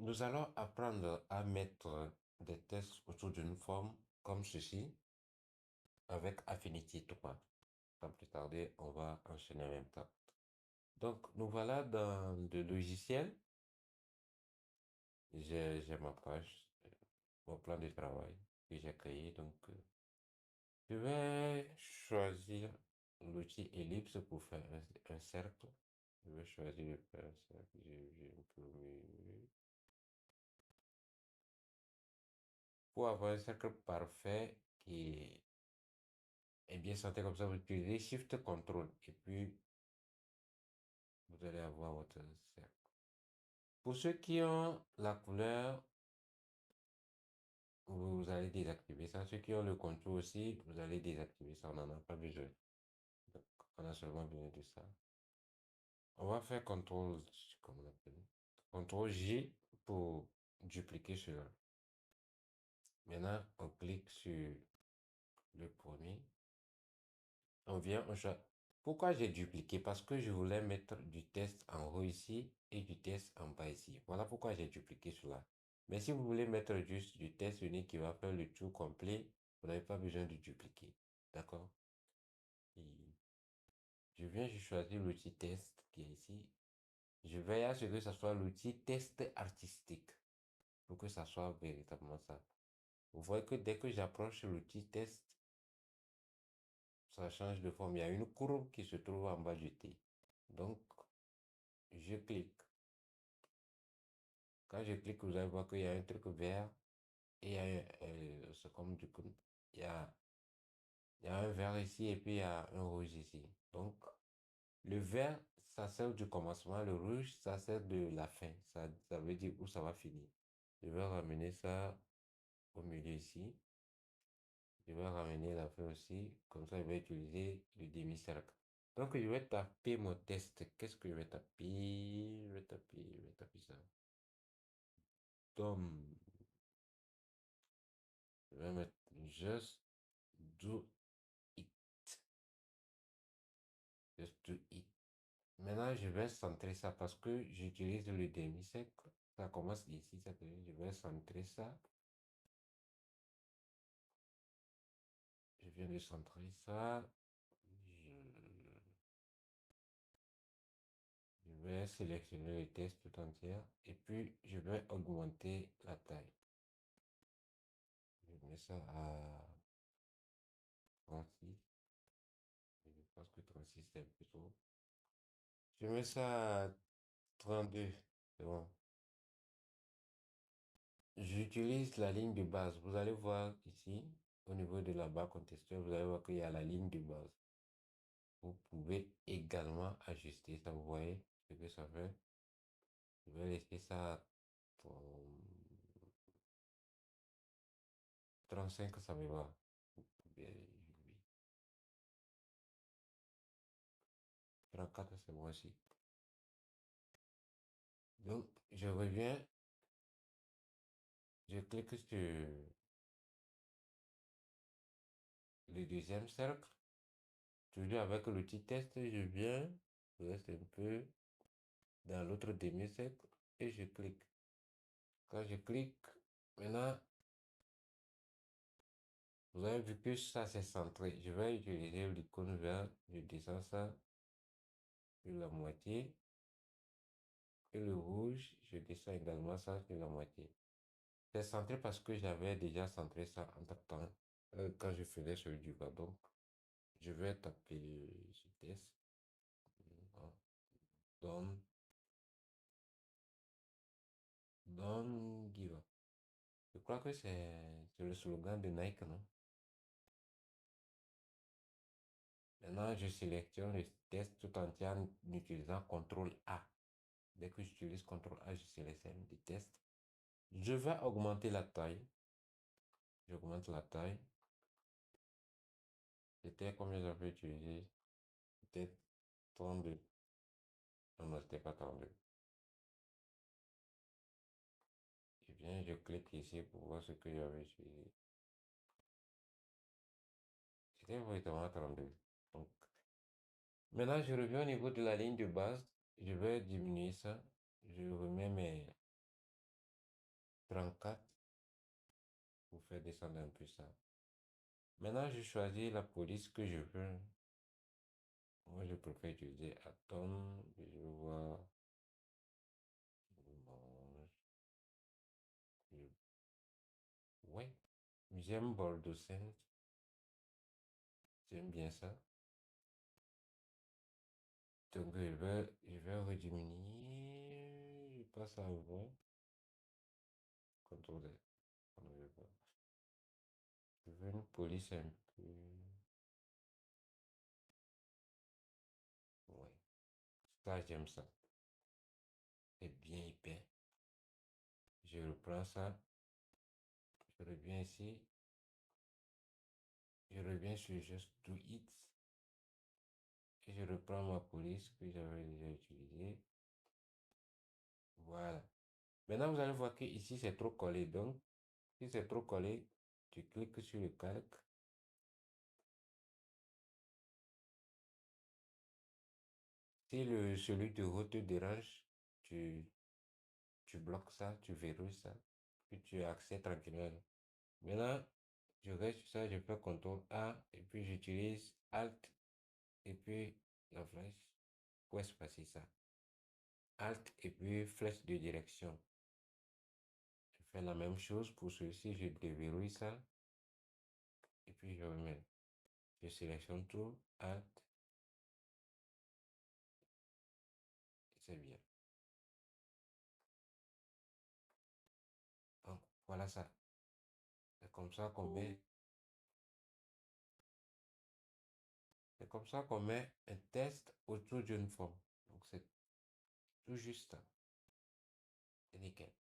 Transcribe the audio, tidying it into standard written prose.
Nous allons apprendre à mettre des tests autour d'une forme comme ceci avec Affinity Toolbar. Sans plus tarder, on va enchaîner en même temps. Donc, nous voilà dans le logiciel. J'ai ma page, mon plan de travail que j'ai créé. Donc, je vais choisir l'outil ellipse pour faire un cercle. Je vais choisir de faire un cercle. J'ai un peu mieux. Pour avoir un cercle parfait qui est bien centré comme ça, vous utilisez Shift Control et puis vous allez avoir votre cercle. Pour ceux qui ont la couleur, vous allez désactiver ça. Ceux qui ont le contour aussi, vous allez désactiver ça. On n'en a pas besoin. Donc, on a seulement besoin de ça. On va faire CTRL, comme on appelle, CTRL J pour dupliquer cela. Maintenant, on clique sur le premier. On vient, on choisit. Pourquoi j'ai dupliqué? Parce que je voulais mettre du test en haut ici et du test en bas ici. Voilà pourquoi j'ai dupliqué cela. Mais si vous voulez mettre juste du test unique qui va faire le tour complet, vous n'avez pas besoin de dupliquer. D'accord? Je viens, je choisis l'outil test qui est ici. Je veille à ce que ce soit l'outil test artistique pour que ça soit véritablement ça. Vous voyez que dès que j'approche l'outil test, ça change de forme. Il y a une courbe qui se trouve en bas du T. Donc, je clique. Quand je clique, vous allez voir qu'il y a un truc vert et c'est comme du coup, il y a, il y a un vert ici et puis il y a un rouge ici. Donc, le vert, ça sert du commencement, le rouge, ça sert de la fin. Ça veut dire où ça va finir. Je vais ramener ça au milieu ici. Je vais ramener la fin aussi. Comme ça, je vais utiliser le demi-cercle. Donc, je vais taper mon test. Qu'est-ce que je vais taper? Je vais taper ça. Donc, je vais mettre just do it. Just do it. Maintenant, je vais centrer ça parce que j'utilise le demi-cercle. Ça commence ici, je vais centrer ça. Je viens de centrer ça. Je vais sélectionner le test tout entier et puis je vais augmenter la taille. Je mets ça à 36. Je pense que 36 c'est un peu trop. Je mets ça à 32. C'est bon. J'utilise la ligne de base. Vous allez voir ici, au niveau de la barre contextuelle, vous allez voir qu'il y a la ligne de base. Vous pouvez également ajuster ça. Vous voyez ce que ça fait. Je vais laisser ça à 35, ça me va. Vous pouvez, oui. 34, c'est bon aussi. Donc, je reviens, je clique sur le deuxième cercle. Toujours avec l'outil test, je viens, je reste un peu dans l'autre demi-cercle et je clique. Quand je clique, maintenant, vous avez vu que ça c'est centré. Je vais utiliser l'icône vert, je descends ça sur la moitié. Et le rouge, je descends également ça sur la moitié. C'est centré parce que j'avais déjà centré ça en temps quand je faisais celui du bas. Donc, je vais taper ce test. Don, Don give up. Je crois que c'est le slogan de Nike, non? Maintenant, je sélectionne le test tout entier en utilisant CTRL A. Dès que j'utilise CTRL A, je sélectionne le test. Je vais augmenter la taille. J'augmente la taille. C'était combien j'avais utilisé? Peut-être 32. Non, non, c'était pas 32. Et bien, je clique ici pour voir ce que j'avais utilisé. C'était vraiment 32. Donc, maintenant, je reviens au niveau de la ligne de base. Je vais diminuer ça. Je remets mes 34 pour faire descendre un peu ça. Maintenant, je choisis la police que je veux. Moi, je préfère utiliser Atom. Je vois. Bon, ouais. J'aime Bordeaux Saint. J'aime bien ça. Donc, je vais rediminuer. Je passe à 20. Contrôler. Je veux une police un peu. Ouais. Ça, j'aime ça. C'est bien hyper. Je reprends ça. Je reviens ici. Je reviens sur Just Do It. Et je reprends ma police que j'avais déjà utilisée. Voilà. Maintenant, vous allez voir que ici, c'est trop collé. Donc, si c'est trop collé, tu cliques sur le calque. Si celui de haut te dérange, tu bloques ça, tu verrouilles ça, puis tu as accès tranquillement. Maintenant, je reste sur ça, je fais CTRL A et puis j'utilise ALT et puis la flèche pour espacer ça. ALT et puis flèche de direction. Je fais la même chose pour celui-ci, je déverrouille ça et puis je remets. Je sélectionne tout, ALT, c'est bien. Donc, voilà ça. C'est comme ça qu'on met. C'est comme ça qu'on met un test autour d'une forme. Donc, c'est tout juste ça. C'est nickel.